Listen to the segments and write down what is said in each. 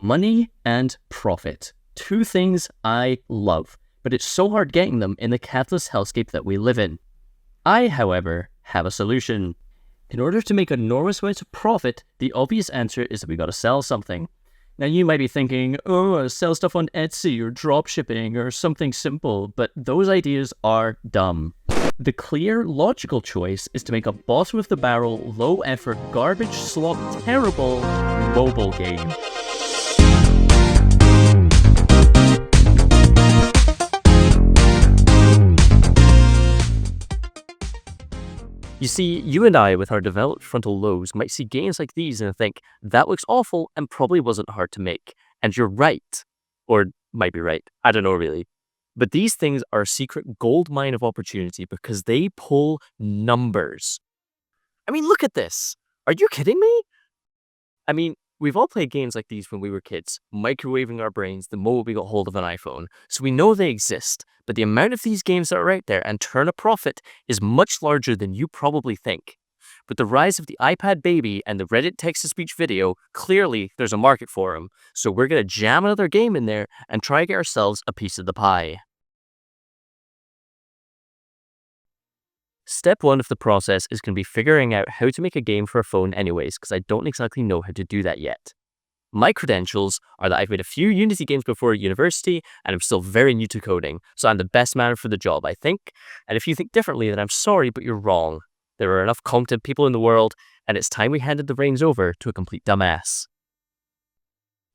Money and profit. Two things I love, but it's so hard getting them in the capitalist hellscape that we live in. I, however, have a solution. In order to make enormous amounts of profit, the obvious answer is that we gotta sell something. Now you might be thinking, sell stuff on Etsy or dropshipping or something simple, but those ideas are dumb. The clear, logical choice is to make a bottom-of-the-barrel, low-effort, garbage slop, terrible mobile game. You see, you and I, with our developed frontal lobes, might see games like these and think, that looks awful and probably wasn't hard to make. And you're right. Or might be right. I don't know really. But these things are a secret gold mine of opportunity because they pull numbers. I mean, look at this. Are you kidding me? I mean, we've all played games like these when we were kids, microwaving our brains the moment we got hold of an iPhone, so we know they exist, but the amount of these games that are out there and turn a profit is much larger than you probably think. With the rise of the iPad baby and the Reddit text-to-speech video, clearly there's a market for them, so we're going to jam another game in there and try to get ourselves a piece of the pie. Step one of the process is going to be figuring out how to make a game for a phone anyways, because I don't exactly know how to do that yet. My credentials are that I've made a few Unity games before at university, and I'm still very new to coding, so I'm the best man for the job, I think. And if you think differently, then I'm sorry, but you're wrong. There are enough competent people in the world, and it's time we handed the reins over to a complete dumbass.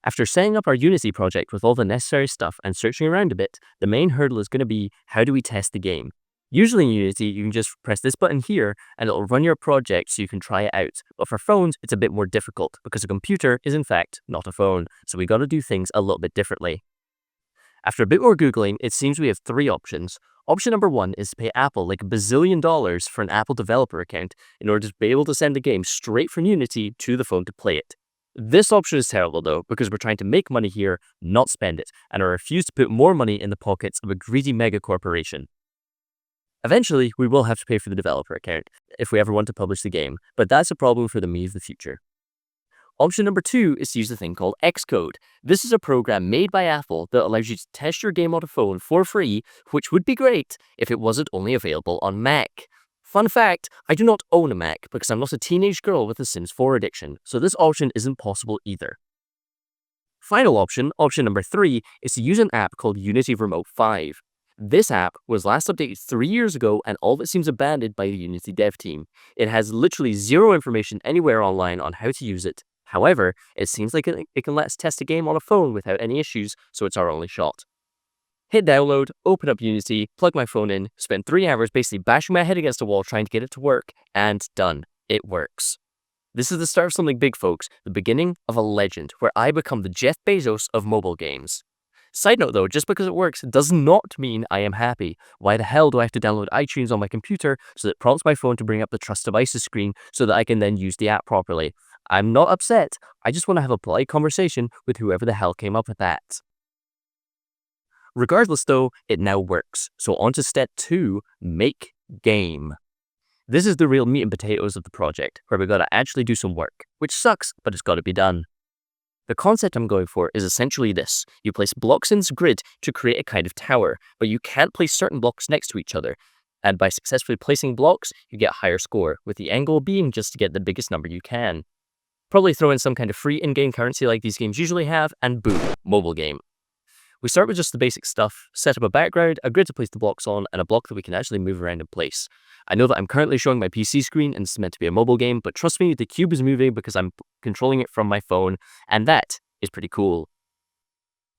After setting up our Unity project with all the necessary stuff and searching around a bit, the main hurdle is going to be, how do we test the game? Usually in Unity, you can just press this button here and it'll run your project so you can try it out. But for phones, it's a bit more difficult because a computer is in fact not a phone, so we got to do things a little bit differently. After a bit more Googling, it seems we have three options. Option number one is to pay Apple like $1 bazillion for an Apple developer account in order to be able to send the game straight from Unity to the phone to play it. This option is terrible though, because we're trying to make money here, not spend it, and I refuse to put more money in the pockets of a greedy mega corporation. Eventually, we will have to pay for the developer account if we ever want to publish the game, but that's a problem for the me of the future. Option number two is to use a thing called Xcode. This is a program made by Apple that allows you to test your game on a phone for free, which would be great if it wasn't only available on Mac. Fun fact, I do not own a Mac because I'm not a teenage girl with a Sims 4 addiction, so this option isn't possible either. Final option, option number three, is to use an app called Unity Remote 5. This app was last updated 3 years ago and all of it seems abandoned by the Unity dev team. It has literally zero information anywhere online on how to use it. However, it seems like it can let us test a game on a phone without any issues, so it's our only shot. Hit download, open up Unity, plug my phone in, spend 3 hours basically bashing my head against a wall trying to get it to work, and done. It works. This is the start of something big, folks, the beginning of a legend where I become the Jeff Bezos of mobile games. Side note though, just because it works does not mean I am happy. Why the hell do I have to download iTunes on my computer so that it prompts my phone to bring up the Trust Devices screen so that I can then use the app properly? I'm not upset, I just want to have a polite conversation with whoever the hell came up with that. Regardless though, it now works. So on to step 2, make game. This is the real meat and potatoes of the project, where we gotta actually do some work, which sucks, but it's gotta be done. The concept I'm going for is essentially this. You place blocks in this grid to create a kind of tower, but you can't place certain blocks next to each other. And by successfully placing blocks, you get a higher score, with the end goal being just to get the biggest number you can. Probably throw in some kind of free in-game currency like these games usually have, and boom, mobile game. We start with just the basic stuff, set up a background, a grid to place the blocks on, and a block that we can actually move around in place. I know that I'm currently showing my PC screen and it's meant to be a mobile game, but trust me, the cube is moving because I'm controlling it from my phone, and that is pretty cool.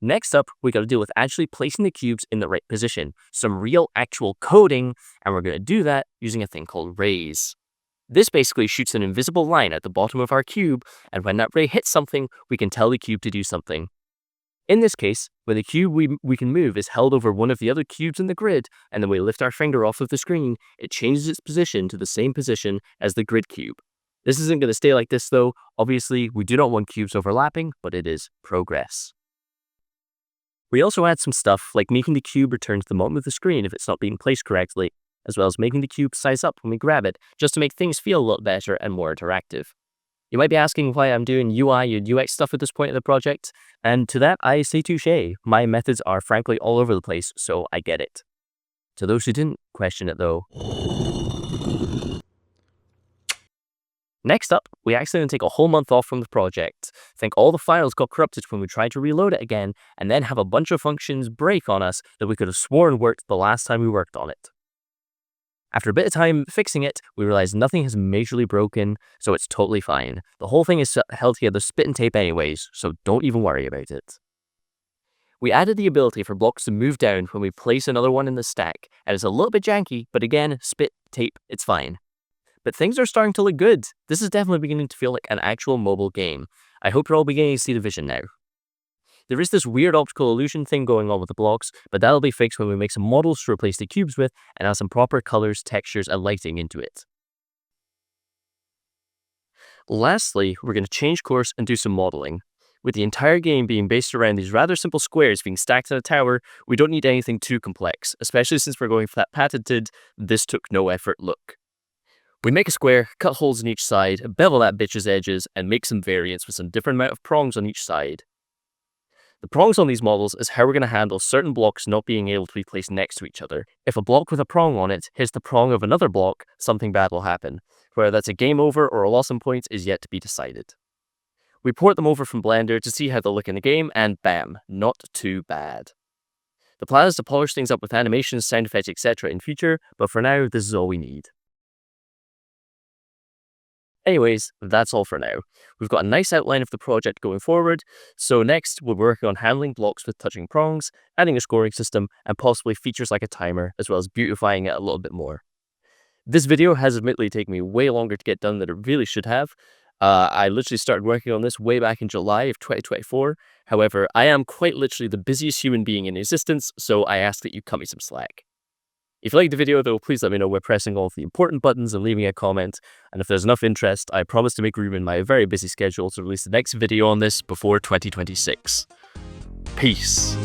Next up, we gotta deal with actually placing the cubes in the right position, some real actual coding, and we're gonna do that using a thing called rays. This basically shoots an invisible line at the bottom of our cube, and when that ray hits something, we can tell the cube to do something. In this case, when the cube we can move is held over one of the other cubes in the grid, and then we lift our finger off of the screen, it changes its position to the same position as the grid cube. This isn't going to stay like this though. Obviously, we do not want cubes overlapping, but it is progress. We also add some stuff like making the cube return to the bottom of the screen if it's not being placed correctly, as well as making the cube size up when we grab it, just to make things feel a lot better and more interactive. You might be asking why I'm doing UI and UX stuff at this point in the project, and to that I say touche. My methods are frankly all over the place, so I get it. To those who didn't question it though. Next up, we accidentally take a whole month off from the project, think all the files got corrupted when we tried to reload it again, and then have a bunch of functions break on us that we could have sworn worked the last time we worked on it. After a bit of time fixing it, we realized nothing has majorly broken, so it's totally fine. The whole thing is held together spit and tape anyways, so don't even worry about it. We added the ability for blocks to move down when we place another one in the stack, and it's a little bit janky, but again, spit, tape, it's fine. But things are starting to look good. This is definitely beginning to feel like an actual mobile game. I hope you're all beginning to see the vision now. There is this weird optical illusion thing going on with the blocks, but that'll be fixed when we make some models to replace the cubes with and add some proper colors, textures, and lighting into it. Lastly, we're going to change course and do some modeling. With the entire game being based around these rather simple squares being stacked in a tower, we don't need anything too complex, especially since we're going for that patented, this took no effort look. We make a square, cut holes in each side, bevel that bitch's edges, and make some variants with some different amount of prongs on each side. The prongs on these models is how we're going to handle certain blocks not being able to be placed next to each other. If a block with a prong on it hits the prong of another block, something bad will happen. Whether that's a game over or a loss in points is yet to be decided. We port them over from Blender to see how they'll look in the game, and bam, not too bad. The plan is to polish things up with animations, sound effects, etc. in future, but for now, this is all we need. Anyways, that's all for now. We've got a nice outline of the project going forward, so next we'll work on handling blocks with touching prongs, adding a scoring system, and possibly features like a timer, as well as beautifying it a little bit more. This video has admittedly taken me way longer to get done than it really should have. I literally started working on this way back in July of 2024. However, I am quite literally the busiest human being in existence, so I ask that you cut me some slack. If you liked the video though, please let me know by pressing all of the important buttons and leaving a comment, and if there's enough interest, I promise to make room in my very busy schedule to release the next video on this before 2026. Peace.